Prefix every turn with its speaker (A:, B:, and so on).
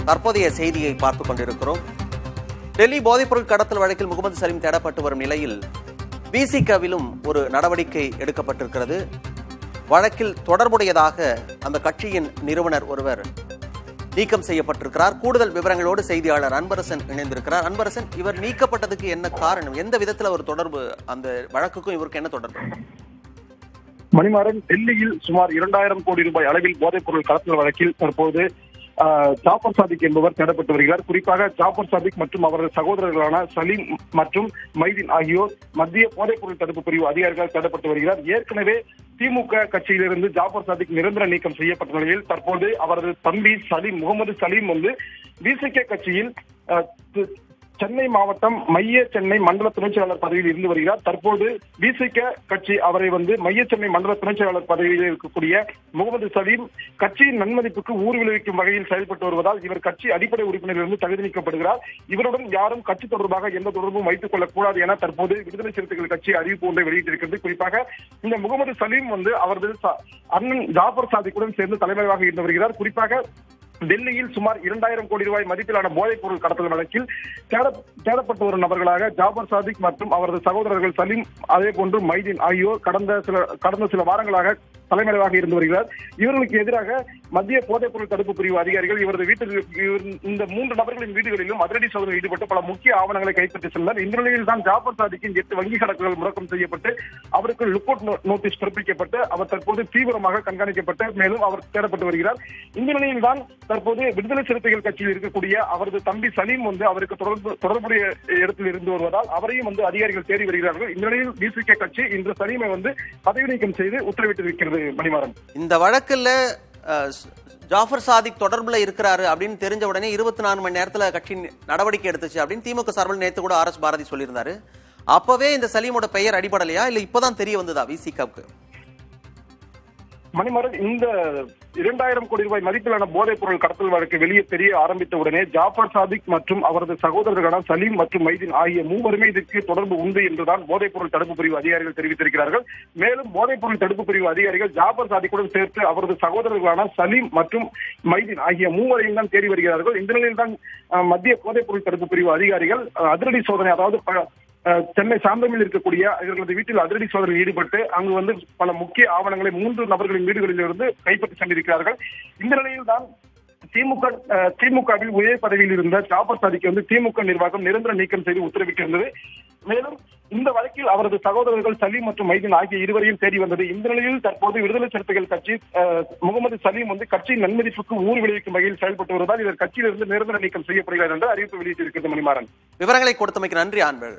A: தற்போதைய செய்தியை பார்த்துக் கொண்டிருக்கிறோம். டெல்லி போதைப்பொருள் கடத்தல் வழக்கில் முகமது சலீம் தேடப்பட்டு வரும் நிலையில் விசிகவிலும் ஒரு நடவடிக்கை எடுக்கப்பட்டிருக்கிறது. வழக்கில் தொடர்புடையதாக அந்த கட்சியின் நிறுவனர் ஒருவர் நீக்கம் செய்யப்பட்டிருக்கிறார். கூடுதல் விவரங்களோடு செய்தியாளர் அன்பரசன் இணைந்திருக்கிறார். அன்பரசன், இவர் நீக்கப்பட்டதுக்கு என்ன காரணம்? எந்த விதத்தில் ஒரு தொடர்பு, அந்த வழக்குக்கும் இவருக்கு என்ன தொடர்பு?
B: மணிமாறன், டெல்லியில் சுமார் 2000 கோடி ரூபாய் அளவில் போதைப் பொருள் கடத்தல் வழக்கில் தற்போது ஜாஃபர் சாதிக் என்பவர் தேடப்பட்டு வருகிறார். குறிப்பாக ஜாஃபர் சாதிக் மற்றும் அவரது சகோதரர்களான சலீம் மற்றும் மைதீன் ஆகியோர் மத்திய போதைப் பொருள் தடுப்பு பிரிவு அதிகாரிகள் தேடப்பட்டு வருகிறார். ஏற்கனவே திமுக கட்சியிலிருந்து ஜாஃபர் சாதிக் நிரந்தர நீக்கம் செய்யப்பட்ட நிலையில் தற்போது அவரது தம்பி சலீம், முகமது சலீம் விசிக கட்சியில் சென்னை மாவட்டம் மைய சென்னை மண்டல துணைச் செயலாளர் பதவியில் இருந்து வருகிறார். தற்போது விசிக கட்சி அவரை மைய சென்னை மண்டல துணைச் செயலாளர் பதவியில் இருக்கக்கூடிய முகமது சலீம் கட்சியின் நன்மதிப்புக்கு ஊர் விளைவிக்கும் வகையில் செயல்பட்டு வருவதால் இவர் கட்சி அடிப்படை உறுப்பினரிலிருந்து தகுதி நீக்கப்படுகிறார். இவருடன் யாரும் கட்சி தொடர்பாக எந்த தொடர்பும் வைத்துக் கொள்ளக் கூடாது என தற்போது விடுதலை சிறுத்தைகள் கட்சி அறிவிப்பு ஒன்றை வெளியிட்டிருக்கிறது. குறிப்பாக இந்த முகமது சலீம் அவரது அண்ணன் ஜாஃபர் சாதிக்குடன் சேர்ந்து தலைமறைவாக இருந்து வருகிறார். குறிப்பாக டெல்லியில் சுமார் 2000 கோடி ரூபாய் மதிப்பிலான போதைப் பொருள் கடத்தல் வழக்கில் தேடப்பட்டு வரும் நபர்களாக ஜாஃபர் சாதிக் மற்றும் அவரது சகோதரர்கள் சலீம், அதே போன்று மைதீன் ஆகியோர் கடந்த சில வாரங்களாக தலைமறைவாக இருந்து வருகிறார். இவர்களுக்கு எதிராக மத்திய போதைப் பொருள் தடுப்பு பிரிவு அதிகாரிகள் இந்த 3 நபர்களின் வீடுகளிலும் அதிரடி சோதனையில் ஈடுபட்டு பல முக்கிய ஆவணங்களை கைப்பற்றி சென்றனர். இந்த நிலையில் தான் ஜாஃபர் சாதிக்கின் 8 வங்கி கணக்குகள் முடக்கம் செய்யப்பட்டு அவருக்கு லுக் அவுட் நோட்டீஸ் பிறப்பிக்கப்பட்டு அவர் தற்போது தீவிரமாக கண்காணிக்கப்பட்டு மேலும் அவர் தேடப்பட்டு வருகிறார். இந்த நிலையில் தான் தற்போது விடுதலை சிறுத்தைகள் கட்சியில் இருக்கக்கூடிய அவரது தம்பி சலீம் அவருக்கு தொடர்புடைய இடத்தில் இருந்து வருவதால் அவரையும் அதிகாரிகள் தேடி வருகிறார்கள். இந்த நிலையில் விசிக கட்சி இன்று சலீமை பதவி நீக்கம் செய்து உத்தரவிட்டிருக்கிறது. மணிமாறன்,
A: இந்த வழக்குல ஜாஃபர் சாதிக் தொடர்புல இருக்கிறாரு அப்படின்னு தெரிஞ்ச உடனே 24 மணி நேரத்துல கட்சி நடவடிக்கை எடுத்துச்சு அப்படின்னு திமுக சார்பில் நேற்று கூட RS பாரதி சொல்லியிருந்தாரு. அப்பவே இந்த சலீமோட பெயர் அடிபடலையா, இல்ல இப்பதான் தெரிய வந்ததா விசிகவுக்கு?
B: மணிமாறன், இந்த 2000 கோடி ரூபாய் மதிப்பிலான போதைப் பொருள் கடத்தல் வழக்கு வெளியே தெரிய ஆரம்பித்த உடனே ஜாஃபர் சாதிக் மற்றும் அவரது சகோதரர்களான சலீம் மற்றும் மைதீன் ஆகிய மூவருமே இதற்கு தொடர்பு உண்டு என்றுதான் போதைப் பொருள் தடுப்பு பிரிவு அதிகாரிகள் தெரிவித்திருக்கிறார்கள். மேலும் போதைப் பொருள் தடுப்பு பிரிவு அதிகாரிகள் ஜாஃபர் சாதிக்குடன் சேர்த்து அவரது சகோதரர்களான சலீம் மற்றும் மைதீன் ஆகிய மூவரையும் தான் தேடி வருகிறார்கள். இந்த நிலையில் தான் மத்திய போதைப் பொருள் தடுப்பு பிரிவு அதிகாரிகள் அதிரடி சோதனை, அதாவது சென்னை சாந்தமில் இருக்கக்கூடிய இவர்களது வீட்டில் அதிரடி சோதனையில் ஈடுபட்டு அங்கு பல முக்கிய ஆவணங்களை 3 நபர்களின் வீடுகளில் இருந்து கைப்பற்றி சென்றிருக்கிறார்கள். இந்த நிலையில் தான் திமுகவில் உயர் பதவியில் இருந்த ஜாஃபர் சாதிக்கு திமுக நிர்வாகம் நிரந்தர நீக்கம் செய்து உத்தரவிட்டிருந்தது. மேலும் இந்த வழக்கில் அவரது சகோதரர்கள் சலீம் மற்றும் மைதீன் ஆகிய இருவரையும் தேடி வந்தது. இந்த நிலையில் தற்போது விடுதலை சிறுத்தைகள் கட்சி முகமது சலீம் கட்சியின் நன்மதிப்புக்கு ஊர் விளைவிக்கும் வகையில் செயல்பட்டு வருவதால் இவர் கட்சியிலிருந்து நிரந்தர நீக்கம் செய்யப்படுகிறார் என்று அறிவிப்பு வெளியிட்டிருக்கிறது. மணிமாறன்,
A: விவரங்களை கொடுத்தமைக்கு நன்றி ஆண்கள்.